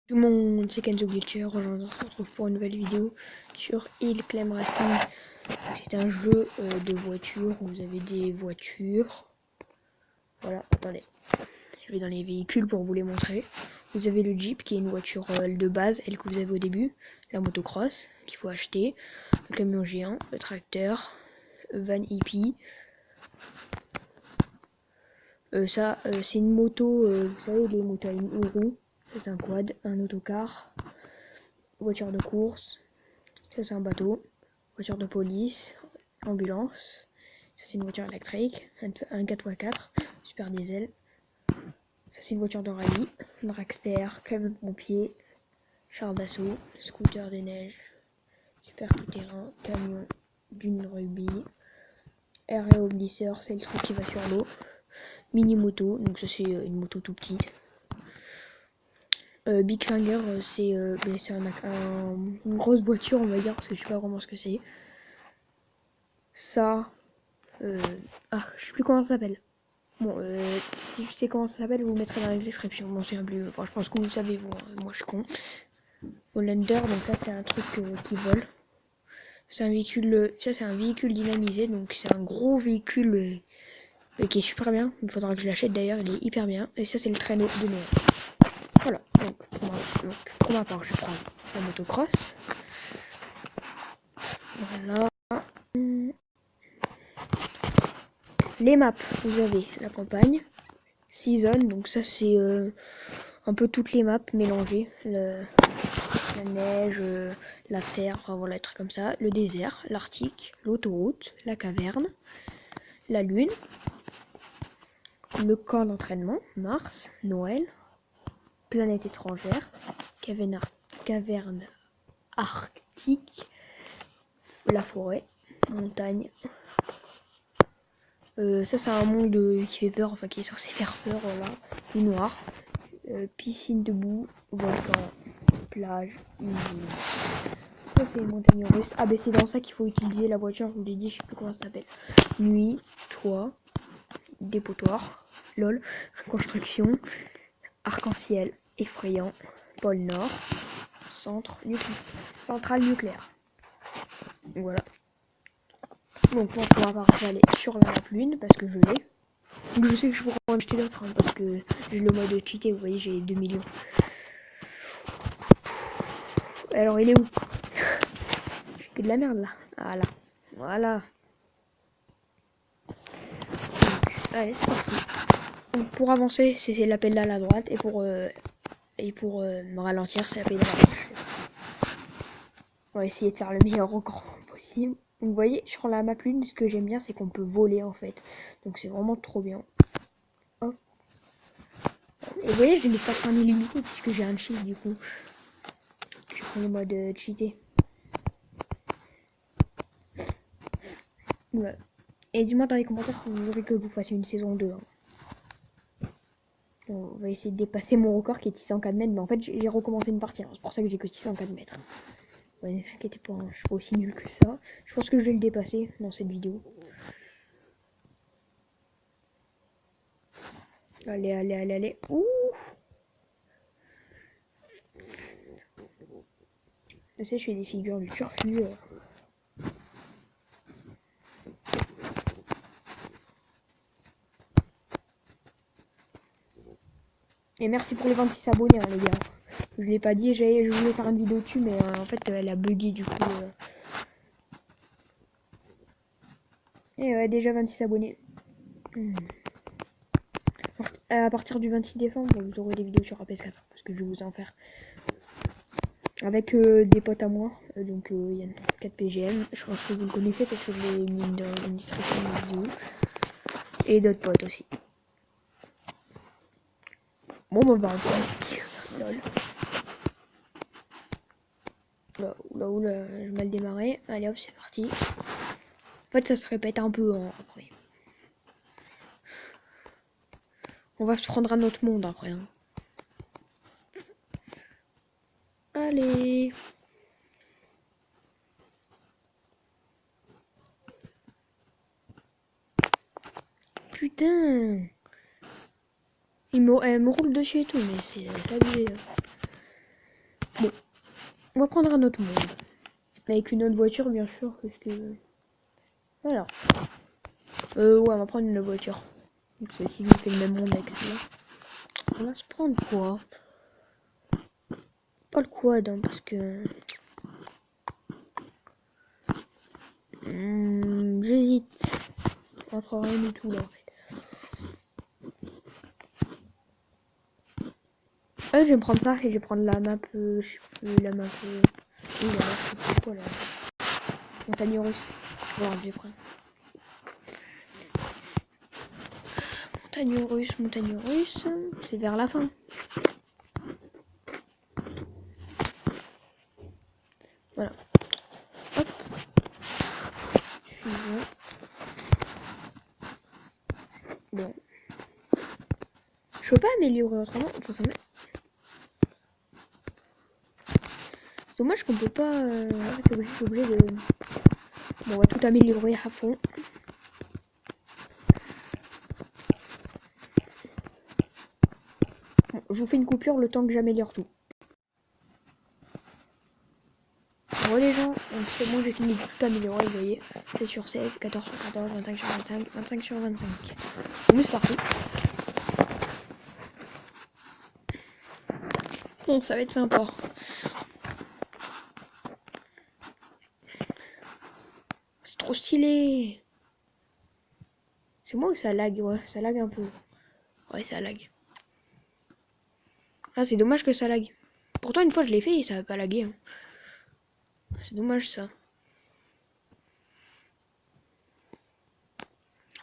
Tout le monde, c'est Kenzo Glitcher. Aujourd'hui, on se retrouve pour une nouvelle vidéo sur Hill Climb Racing. C'est un jeu de voitures où vous avez des voitures. Voilà, attendez. Je vais dans les véhicules pour vous les montrer. Vous avez le Jeep qui est une voiture de base, elle que vous avez au début. La motocross qu'il faut acheter. Le camion géant, le tracteur, van hippie. C'est une moto, vous savez, les motos à une roue. Ça, c'est un quad, un autocar. Voiture de course, ça c'est un bateau, voiture de police, ambulance, ça c'est une voiture électrique, un 4x4, super diesel, ça c'est une voiture de rallye, dragster, camion de pompier, char d'assaut, scooter des neiges, super tout-terrain, camion d'une rugby, REO glisseur, c'est le truc qui va sur l'eau, mini moto, donc ça c'est une moto tout petite. Big Finger, c'est une grosse voiture, on va dire, parce que je sais pas vraiment ce que c'est. Ça, je sais plus comment ça s'appelle. Bon, si je sais comment ça s'appelle, vous mettrez dans la description. Bon, c'est un plus. Enfin, je pense que vous savez, vous. Hein. Moi, je suis con. Hollander, donc là, c'est un truc qui vole. C'est un véhicule. Ça, c'est un véhicule dynamisé, donc c'est un gros véhicule qui est super bien. Il faudra que je l'achète d'ailleurs, il est hyper bien. Et ça, c'est le traîneau de Noël. Voilà, donc pour ma part, je prends la motocross. Voilà. Les maps, vous avez la campagne, season, donc ça c'est un peu toutes les maps mélangées, la neige, la terre, enfin voilà, des trucs comme ça, le désert, l'Arctique, l'autoroute, la caverne, la lune, le camp d'entraînement, Mars, Noël, planète étrangère, caverne arctique, la forêt, montagne. Ça c'est un monde qui fait peur, enfin qui est censé faire peur, voilà, tout noir, piscine de boue, volcan, plage, usine. Ça c'est une montagne russe. Ah ben c'est dans ça qu'il faut utiliser la voiture, je vous l'ai dit, je sais plus comment ça s'appelle. Nuit, toit, dépotoir, lol, construction, arc-en-ciel, effrayant, pôle Nord, centrale nucléaire. Voilà. Donc moi pour ma part je vais aller sur la map lune parce que je l'ai. Donc je sais que je pourrais en acheter d'autres hein, parce que j'ai le mode cheaté, vous voyez j'ai 2 millions. Alors il est où? J'ai que de la merde là. Voilà. Voilà. Donc, allez c'est parti. Donc pour avancer c'est la pédale à droite et pour me ralentir c'est la pédale à gauche. On va essayer de faire le meilleur record possible. Donc, vous voyez sur la map lune ce que j'aime bien c'est qu'on peut voler en fait. Donc c'est vraiment trop bien. Hop. Et vous voyez j'ai les sacs en illimité puisque j'ai un cheat du coup. Je prends le mode cheaté. Voilà. Et dis-moi dans les commentaires si vous voudrez que je vous fasse une saison 2. Hein. On va essayer de dépasser mon record qui est 604 mètres. Mais en fait, j'ai recommencé une partie. Hein. C'est pour ça que j'ai que 604 mètres. Ouais, ne vous inquiétez pas, hein. Je suis pas aussi nul que ça. Je pense que je vais le dépasser dans cette vidéo. Allez, allez, allez, allez. Ouh! Je sais, je fais des figures du turfu. Et merci pour les 26 abonnés, hein, les gars. Je l'ai pas dit, je voulais faire une vidéo dessus, mais en fait, elle a bugué du coup. Et ouais, déjà 26 abonnés. À partir du 26 décembre, vous aurez des vidéos sur APS4 parce que je vais vous en faire avec des potes à moi. Donc il y a 4 PGM. Je pense que vous le connaissez parce que je l'ai mis dans une description de vidéo. Et d'autres potes aussi. Bon, on va en faire lol. Oula, j'ai mal démarré. Allez hop, c'est parti. En fait, ça se répète un peu hein, après. On va se prendre un autre monde après. Hein. Allez. Putain. Elle me roule dessus et tout, mais c'est abusé. On va prendre un autre monde. Avec une autre voiture, bien sûr, parce que... Alors. Ouais, on va prendre une autre voiture. Donc, si on fait le même monde avec celle-là. On va se prendre quoi? Pas le quad, hein, parce que... j'hésite. Entre rien du tout, là, en fait. Je vais me prendre ça et je vais prendre la map, je sais plus, la map, oui, la map, je sais plus quoi, là. Montagne russe. Bon, je vais prendre. Montagne russe, c'est vers la fin. Voilà. Hop. Suivant. Bon. Je peux pas améliorer autrement. Enfin, ça me... C'est dommage qu'on peut pas... je suis obligé de... Bon, on va tout améliorer à fond. Bon, je vous fais une coupure le temps que j'améliore tout. Bon les gens, c'est bon, j'ai fini de tout améliorer, vous voyez. 16 sur 16, 14 sur 14, 25 sur 25, 25 sur 25. Bon, c'est parti. Bon, ça va être sympa. C'est trop stylé. C'est moi ou ça lag? Ouais, ça lag un peu. Ouais, ça lag. Ah, c'est dommage que ça lag. Pourtant, une fois, je l'ai fait et ça va pas laguer. Hein. C'est dommage, ça.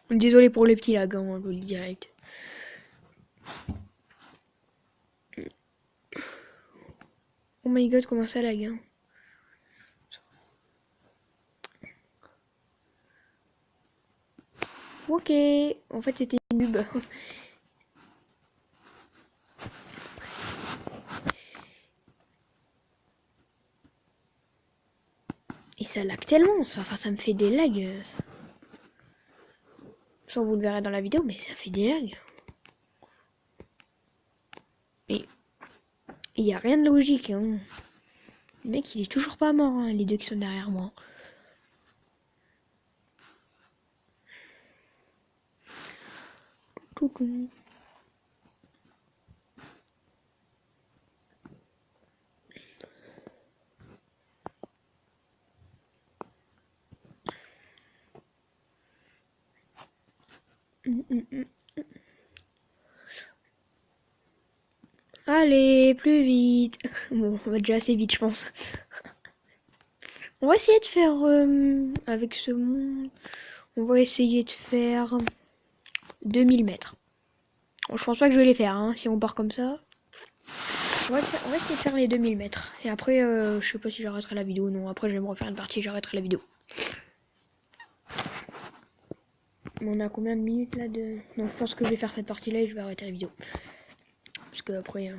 Désolé pour les petits lags, hein, je vous le dis direct. Oh my god, comment ça lag, hein. Ok, en fait, c'était une noob. Et ça lag tellement, enfin, ça me fait des lags. Soit vous le verrez dans la vidéo, mais ça fait des lags. Et il n'y a rien de logique, hein. Le mec, il est toujours pas mort, hein, les deux qui sont derrière moi. Coucou. Allez, plus vite. Bon, on va déjà assez vite, je pense. On va essayer de faire avec ce monde. On va essayer de faire 2000 mètres. Bon, je pense pas que je vais les faire, hein, si on part comme ça. On va essayer de faire les 2000 mètres. Et après, je sais pas si j'arrêterai la vidéo ou non. Après, je vais me refaire une partie et j'arrêterai la vidéo. On a combien de minutes là de... Non, je pense que je vais faire cette partie là et je vais arrêter la vidéo. Parce que après...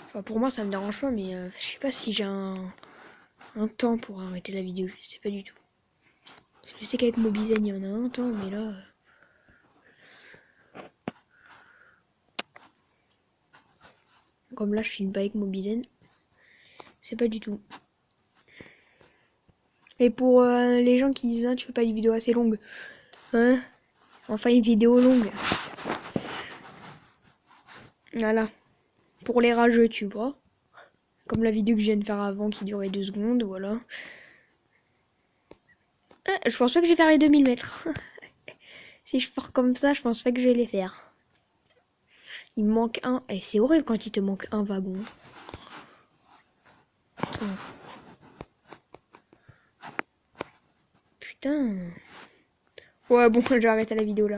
Enfin, pour moi, ça me dérange pas, mais je sais pas si j'ai un temps pour arrêter la vidéo. Je sais pas du tout. Je sais qu'avec Mobizen, il y en a un temps, mais là... Comme là, je filme pas avec Mobizen. C'est pas du tout. Et pour les gens qui disent, ah, tu fais pas une vidéo assez longue. Hein? Enfin, une vidéo longue. Voilà. Pour les rageux, tu vois. Comme la vidéo que je viens de faire avant qui durait 2 secondes, voilà. Ah, je pense pas que je vais faire les 2000 mètres. Si je pars comme ça, je pense pas que je vais les faire. Il me manque un. Et c'est horrible quand il te manque un wagon. Attends. Putain. Ouais, bon, je vais arrêter la vidéo là.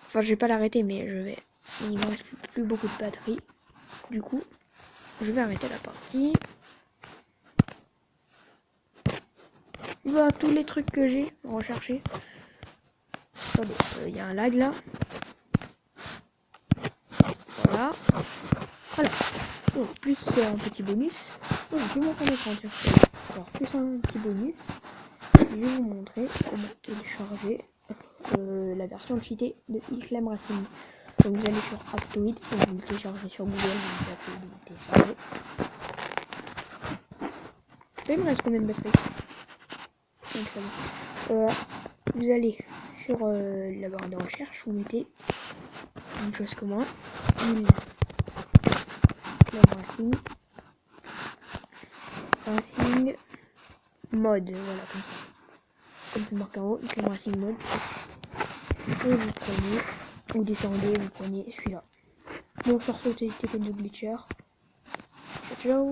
Enfin, je vais pas l'arrêter, mais je vais. Il me reste plus beaucoup de batterie. Du coup, je vais arrêter la partie. Voilà tous les trucs que j'ai recherchés. Attendez, il y a un lag là. Voilà. Alors, oh, plus un petit bonus. Oh, je vais montrer l'écran, tiens. Alors, plus un petit bonus. Je vais vous montrer comment télécharger la version cheatée de Islam Racing. Donc vous allez sur Aptoide et vous le téléchargez sur Google, vous le téléchargez. Il me reste combien de batterie? Donc ça va. Vous allez sur la barre de recherche, vous mettez une chose comme moi, Racing mode, voilà comme ça. Comme c'est marqué en haut, Clam Racing mode. Et vous prenez, vous descendez, vous prenez celui-là. Donc sur sauter de glitcher. Ciao ciao.